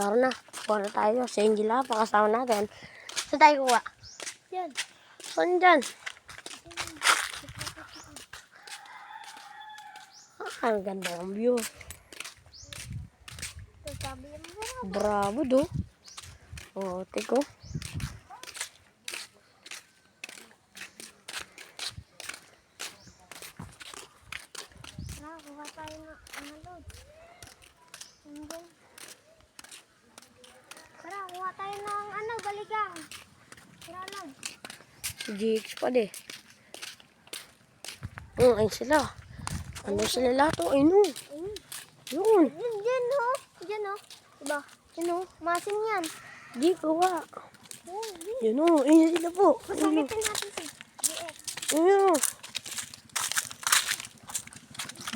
Tara na. Kuha na tayo. Si Angela, pakasama natin. Saan tayo kuha? Yan. Saan dyan? Ang ganda ng view. Sabi mo. Bravo do. Oh, teko. Kuha tayo ng ano doon. Tara, kuha tayo ng ano, baligang. Tara lang. Si GX pa de. Ayun sila. Ano sila lahat? Ay no. Yun. Yan o. Yan o. Diba? Yan o. Masin yan. Di kuha. Oh, Yun o. Ayun sila po. pasakitin natin si GX. Ayun.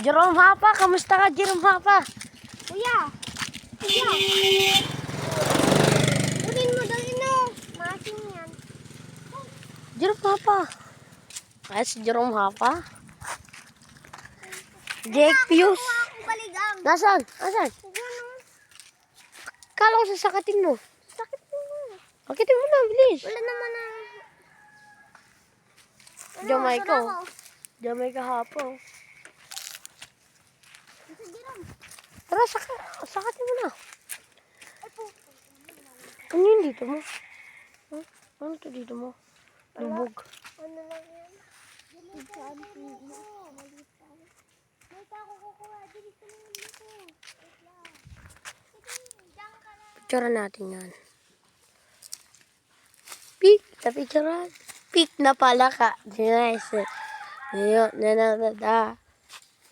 Jerome Hapa. Kamusta ka, Jerome Hapa? Kuya. Kuya. Kunin mo daw yun o. Masin yan. Jerome Hapa. Ay, si Jerome Hapa. Jake Pius. Kuha akong baligang. Nasaan? Nasaan? Yan o. Kala ko sasakatin mo. Sakit mo. Sakitin mo na, bilis. Wala naman na. Jamaica. Wala ako. Jamaica Hapa. Sige lang. Tara, sakatin mo na. Ay po. Ano yun dito mo? Huh? Ano to dito mo? Lubog. Ano lang yan? Saan po? Wait ako kukuha. Dito naman dito. Wait lang. Sige, diyan ka lang. Picturean natin yan. Peak. Sa picturean. Peak na pala ka. Nice. Ngayon, nanadada.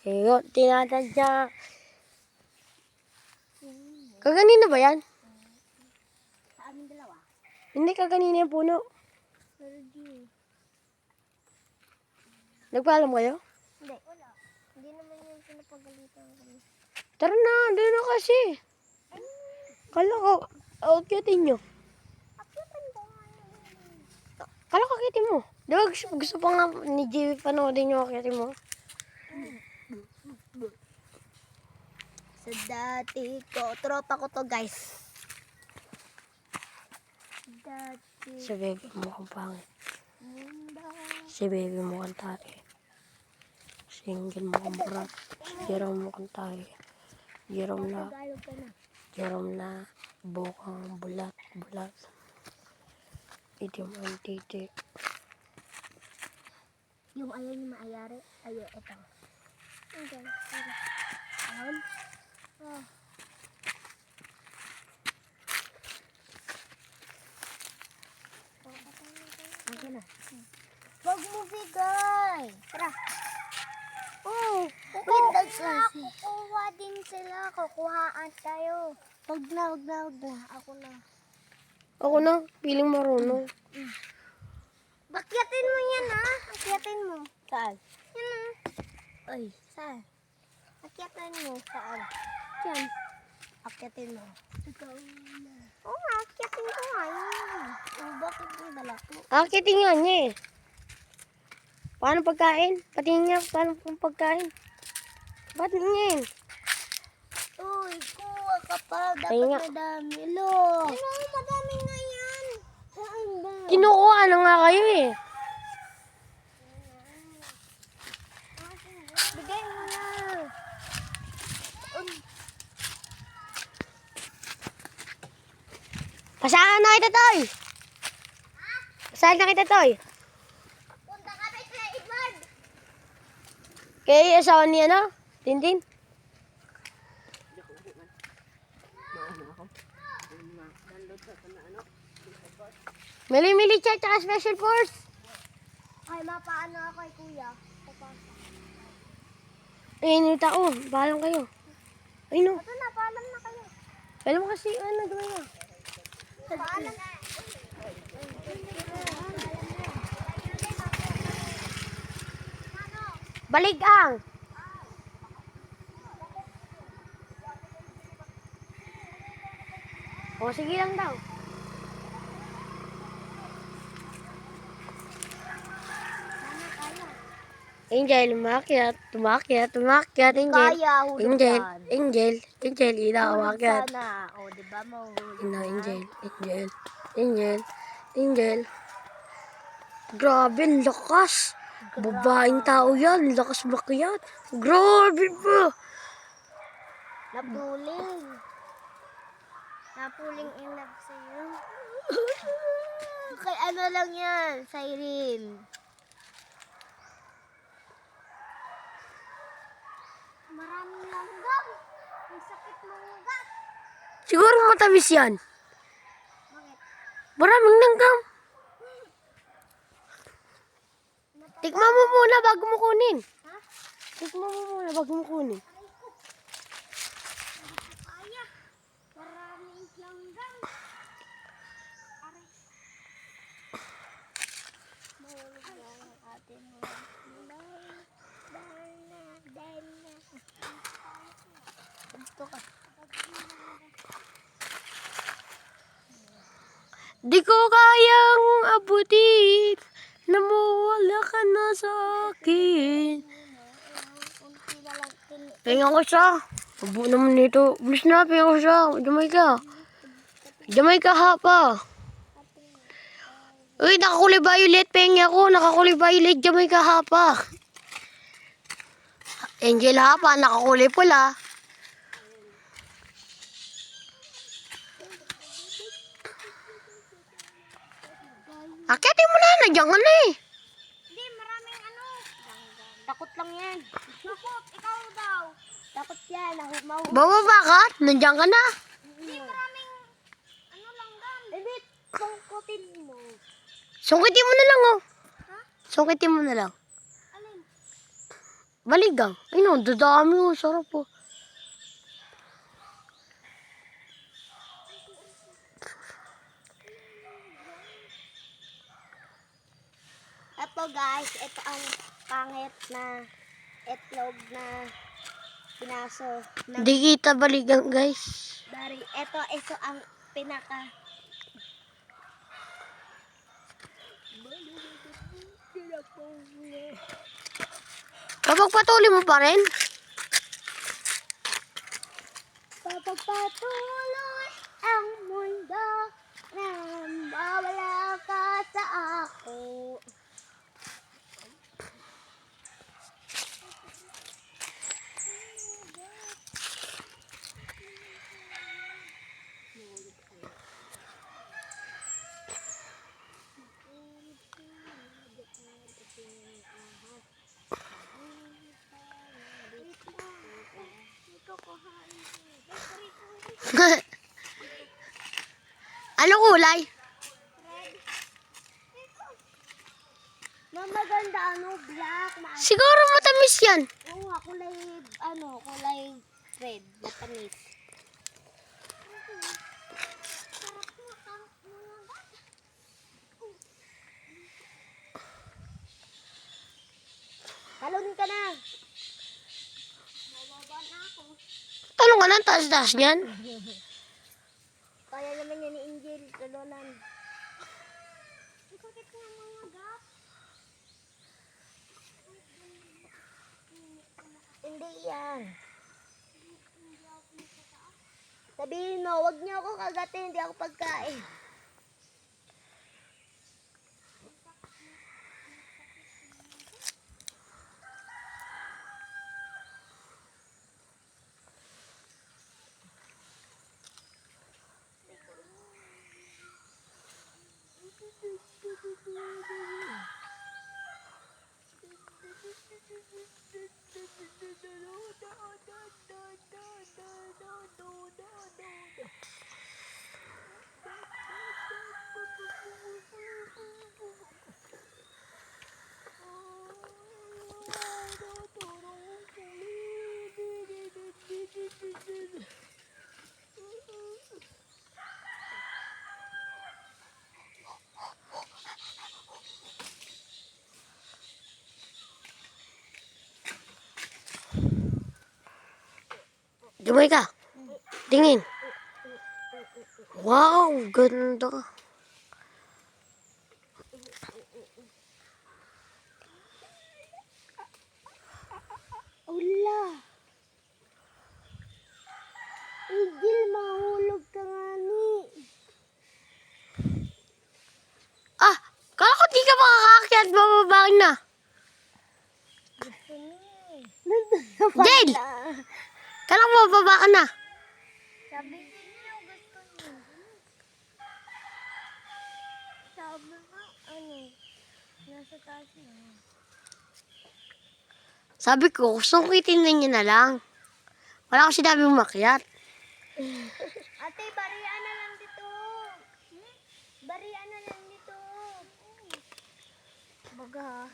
Ngayon, tinatadya. Kaganina ba yan? Sa aming dalawa. Hindi kaganina yung puno. Pero di. Nagpaalam kayo? Hindi. Wala. Hindi naman yung pinapagalitan kami. Tara na, doon na kasi. Kala ko, outkitin nyo. Akyatan ko nga yun. Kala ko akitin mo. Di ba gusto pa nga ni JV panoodin yung akitin mo? Sa dati ko. Tropa ko to guys. Dati. Si baby mukhang pangit. Munda. Si baby mukhang tae. Si Ingel mukhang burat. Si Jerome mukhang tae. Jerome na, Tagalog ka na. Jerome na bukang bulat. Itim ang titi. Yung ayaw niya maayari. Ayaw, ito. Okay. Ayan. Oh. Okay na. Huwag mo bigay. Tara. Oh, wait lang. Kukuha din sila. Kukuhaan tayo. Huwag na. Ako na. Ako na, piling marunong. Bakyatin mo yan, ha? Akyatin mo. Saan? Yan, ha? Ay, Saan? Akyatin mo. Saan? Yan. Akyatin mo. Ikaw na. Oo nga, akyatin ko nga. Yan. Oh, bakit yung dala ko? akitin nga niya eh. Paano pagkain? Patingin niya, paano pong pagkain? Ba't niya eh? Uy, kuha ka pa. Dapat Ayun nga. madami. Lo. Ano, madami nga yan. Saan ba? Kinukuha na nga kayo eh. Bigay mo na. Pasahan na kita, Toy! Pasahan na kita, Toy! Punta kami sa Edward. Kaya asawa niya na, Tintin. Mili-mili chat, tsaka special force. Ay, mapaano ako kay kuya. Papasa. Ayun yung tao, bahalang kayo. Ay no, Ito na, paalam na kayo. alam mo kasi ano gawin na. Paalam na. Baligang! O sige lang daw. Angel, umakyat. Tumakyat, tumakyat. Angel. Kaya, hulog Angel, yan. Angel, Angel, ina, Hulog umakyat. sana. O, diba mahuhulog Ina, na? Angel, Angel, Angel, Angel. Grabe, ang lakas. Babaeng tao yan, lakas makyat. Grabe ba? Napuling. Napuling in love sa'yo. Kay ano lang yan, Cyril. Maraming langgam. Ang sakit manggap. Siguro matamis yan. Bakit? Maraming langgam. Tikman mo muna bago mo kunin. Ha? Tikman mo muna bago mo kunin. Aray ko. Hindi ko kaya. Maraming langgam. Aray. Mahulog na ang ating mga gusto ka. Di ko kayang abutin na mawala ka na sa akin. Unti na lang Pahinga ko siya. Abo naman nito. Bilis na, pahinga ko siya. Damay ka. Damay ka ha pa. Uy, nakakulay violet. Pahinga ko. Nakakulay violet. Damay ka ha pa. Angel ha pa. Nakakulay pula. Akitin mo na. Nandiyan ka na eh. Hindi, maraming ano. Takot lang yan. Takot, ikaw daw. Takot yan, Bababa ka. Nandiyan ka na. Hindi, maraming ano langgam. Hindi, tungkutin mo. Sungkitin mo na lang oh. Ha? Sungkitin mo na lang. Alin? Baligang. Ay no, dadami oh. Sarap oh. Ito guys, ito ang pangit na itlog na pinaso. Di kita baligang guys. Dari, ito ang pinaka. Kapag patuloy mo pa rin. Papagpatuloy ang mundo nang mawala ka sa ako. Ano kulay? Na maganda black na. Siguro matamis yan. Oo nga, kulay red, matamis. Talon ka na. Mababa na ako. Talong ka ng taas-taas niyan. Kaya naman yan ni Angel, talonan. Ang sakit na mga gap. Hindi yan. Sabihin mo, wag niyo ako kagatin, hindi ako pagkain. Dumay ka. Tingin. Wow, ganda. Ula. Igil, mahulog ka nga ni. Ah, kala ko di ka makakakyat, bababa na. Gusto niya. Jel! Kala ko bababa ka na. Sabi niya gusto niya. Sabi nga, nasa taas na. Sabi ko, gusto kong itinnan niya na lang. Wala ko sinabi umakyat. Ate, barian na lang dito. Barian na lang dito. Baga.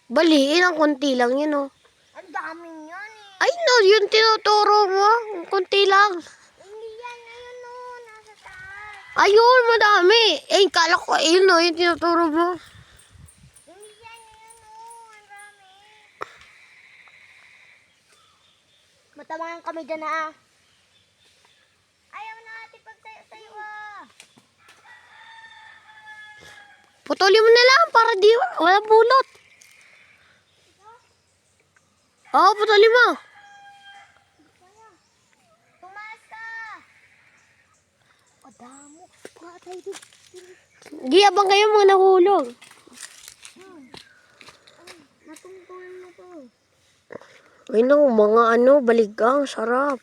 Baliin, ang konti lang yun, oh. Ang daming yan eh. Ay, no, yung tinuturo mo. Ang konti lang. Hindi yan, ayun o, nasa taas. Ayun, madami. Eh, kala ko, ayun, no, yung tinuturo mo. Hindi yan, ayun o, ang dami. Matamangan kami dyan ah. Ayaw na ate pagtayo-tayo ah. Putulin mo na lang para di wala bulot. Oo, putulin mo. Tumaas ka. O damo. Patay din. Giyabang kayo mga nahulog. Natungkulan mo po. Ay no, mga baligang, sarap.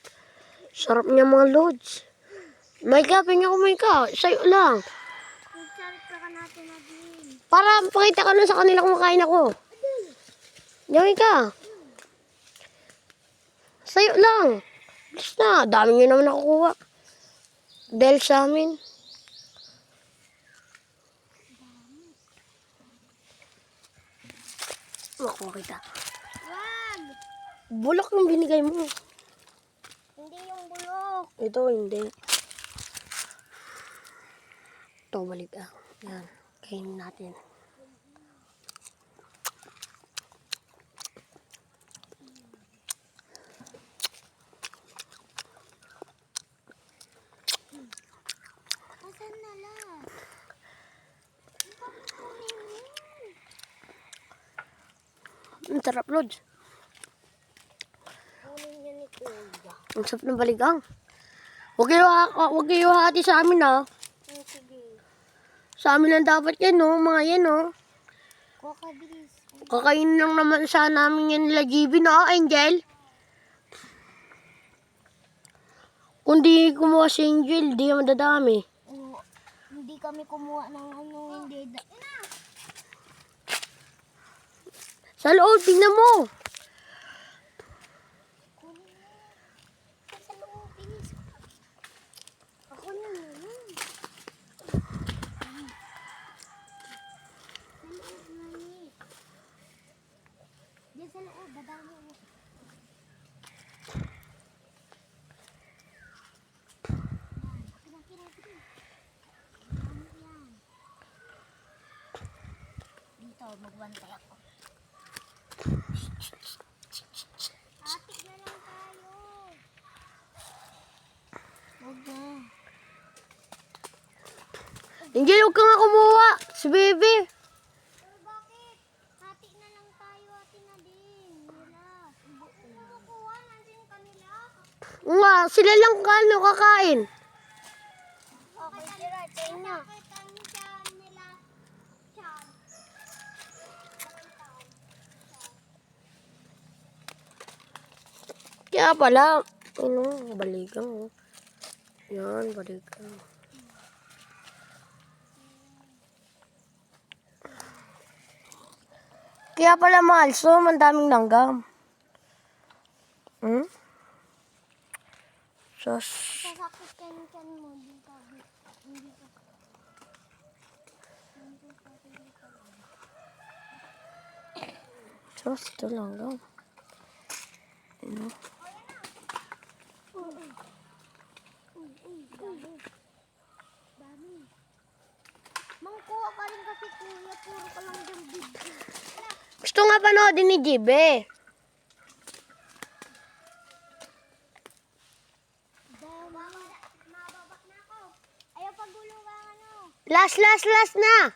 Sarap niya mga lods. May ka, pinga kumain ka. Sa'yo lang. Magsalit ka natin na din. Para pakita ka nun sa kanila kumakain ako. Diyan ka. Sa'yo lang. Basta, dami nyo naman nakukuha. Dahil sa amin. Makuha kita. Wag! Bulok yung binigay mo. Hindi yung bulok. Ito, hindi. Ito, balik ah. Yan, kainin natin. Asan na lang? Ang sarap, Lods. Kunin niya ni Kuya. Ang sarap ng baligang. Huwag kayo hati sa amin, ah. Sige. Sa amin lang dapat yan, no? Mga yan, no? Kokabilis. Kakainin lang naman sa namin yan nila GB, no, Angel? Kung di kumuha si Angel, di naman dadami. Hindi kami kumuha ng hindi. Sa loob, tingnan mo. Sa loob, bilis. Ako na naman. Sa loob, mami. Diyan sa loob, dadami mo. Dito, magbantay ako. Atik na lang tayo. Huwag na. Angel, huwag ka nga kumuha. Si Bebe. Pero bakit? Hati na lang tayo, hati na din. Nila. Kumukuha, nandiyan kanila. Nga, sila lang kakain. Okay, Gerard, sa inyo. Bakit ang dyan nila? Dyan. Kaya pala, baligang, oh. Yan, baligang. Kaya pala mahal, so, ang daming langgam. Hmm? Sus. Sasakit ka ng tiyan mo. Dito. Hindi ka. Sus, ito langgam. Ano? Dami. Mangkuha ka rin kasi kuya. Puro ka lang dyan video. Gusto nga panoodin ni Jibe. Mababak na ako. Ayaw pagulungan ano. Last na.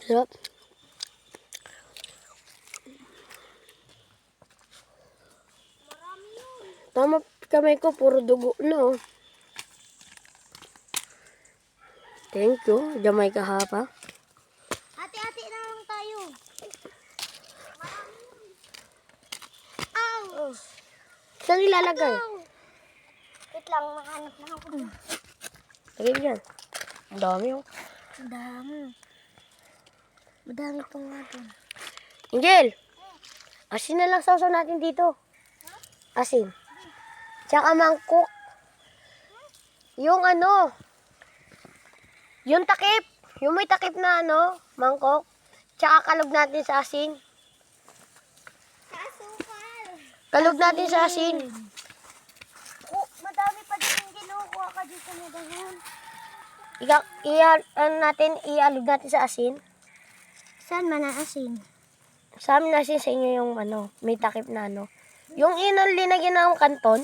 Sarap. Tama kamay ko, puro dugo na oh. Thank you, Jamaica Hapa. Hati-hati na lang tayo. Ow! Oh. Saan ilalagay? Wait lang, makahanap lang ako. Lagay mo yan. Ang dami oh. Ang dami. Madami pa nga doon. Angel! Asin na lang sausaw natin dito. Asin. Tsaka mangkok. Yung ano, yung takip. Yung may takip na ano, mangkok. Tsaka kalog natin sa asin. Sa asukal. Kalog natin sa asin. Oh, madami pa din yung ginukuha ka dito na ganyan. Ialog natin sa asin. Saan man ang asin? Sa amin asin, sa inyo yung ano, may takip na ano. Yung linagyan ng kanton,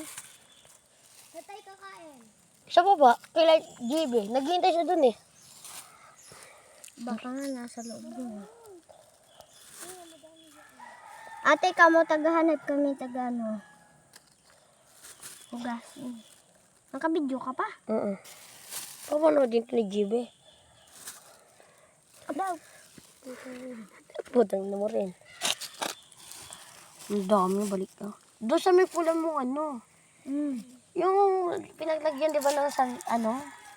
Saan tayo kakain? sa baba, kay GB. Naghihintay siya dun eh. Baka nga nasa loob doon. Ate, kamo tagahanap kami tagano. Hugasin. Nakabidyo ka pa? Papanood din ni GB. Aba, Putang na mo rin. Ang dami, balik ka. Doon sa may pula mo, ano, yung pinaglagyan, di ba, ng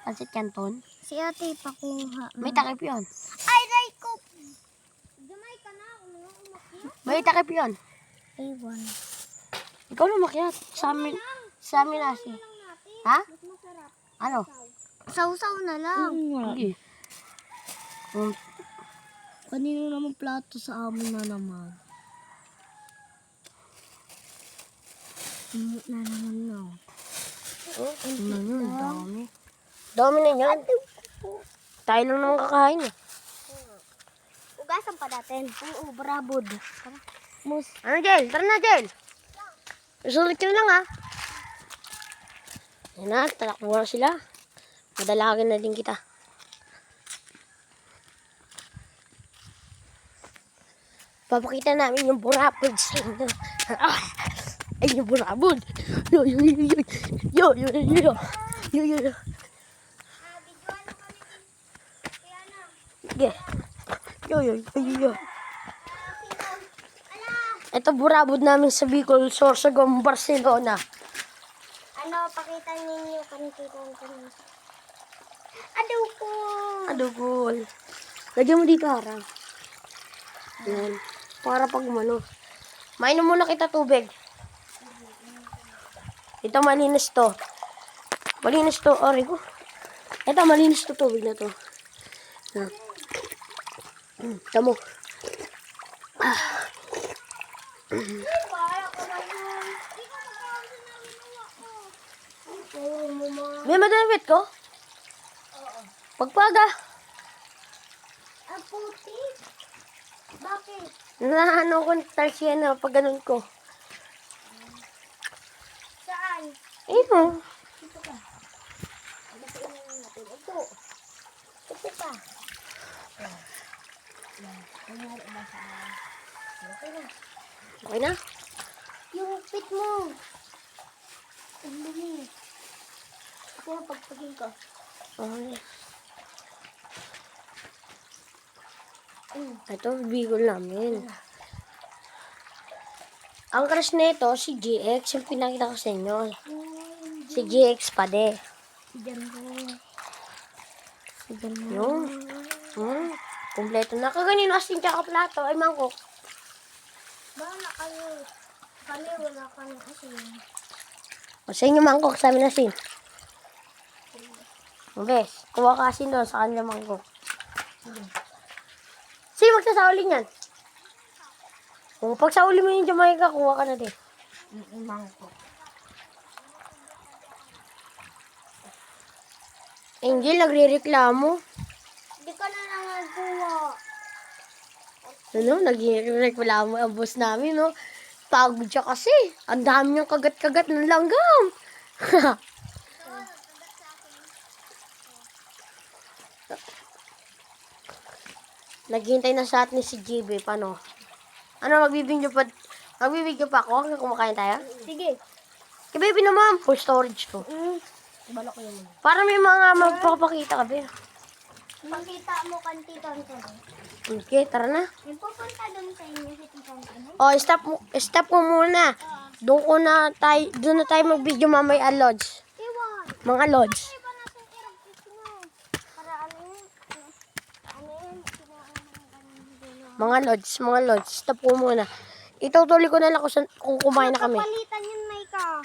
pancit canton? si ate pakuha. May takip yun. Ay, Ray ko! Gamay ka na, umakyat. May takip yun. Ewan. Ikaw na makiat. Sa amin asi. Ha? Mas masarap. Ano? Sausaw na lang. Hindi. Kanino naman plato sa amin na naman? Na naman na. Ano yun? Dami. Dami na yan. Tayo lang naman kakain eh. Ugasan pa natin. Oo, brabod. Mus. Ano, Jel? Tara na, Jel. Sulit yun lang, ha? Yan na, talakbo na sila. Madalagin na din kita. Papakita namin yung burabod sa inyo. Ay, yung burabod. Yo, yo, yo, yo. Yo, yo, yo, yo. Yo, yo, yo. Sige. Yo, yo, yo, yo, yo. Ito burabod namin sa Bicol, Sorsogon, Barcelona. Ano, pakita ninyo kanito. Adobo! Adugol. Lagyan mo dito, harang. Yan. Para pag umano. Mainom muna kita tubig. Ito malinis to. Malinis to, origo. Ito malinis to tubig na to. Yan. Tamo. May madamit ko? Pagpaga. Ang puti. Bakit? Naano ko talsiya na pag ganun ko. Saan? Ito. Dito ka. Ano natin? Ito. Ito pa. Okay na? Yung pit mo. Ang dumi. Ito yung pagpagin ko. Okay. Ito, Bicol namin. Ang crush nito, si GX, yung pinakita ko sa inyo. Si GX Pade. Diyan ko. Yung, kompleto na. Kaganino asin tsaka plato, ay mangkok. Bahala kayo. Kami wala kami asin. O sa inyo mangkok, sa amin asin. Bes, kuha ka asin doon sa kanila mangkok. Sige, magsasauli niyan. Kung pag sauli mo yung Jamaica, kuha ka na din. Mangkok. Angel, nagre-reklamo. Hindi ka na lang nagkuha. Ano, nagre-reklamo ang boss namin, no? Pagod siya kasi. Ang dami niyang kagat-kagat ng langgam. Naghihintay na sa atin si JB. Paano? Ano, magbibigyo pa ako hanggang kumakain tayo? Sige. Kaya baby naman, full storage ko. Balak ko yun. Para may mga magpapakita ka, be. Makita mo kan Tito Anthony. Okay, tara na. May pupunta doon sa inyo si Tito Anthony. Oh, stop mo muna. Doon na tayo mag-video mamaya, Lodge. Iwan. Mga Lodge. Ay, ba natin i-repeat mo? Para ano yun? Ano yun? Mga Lodge, stop ko muna. Itutuloy ko na lang kung kumain na kami. Palitan yun, Maika.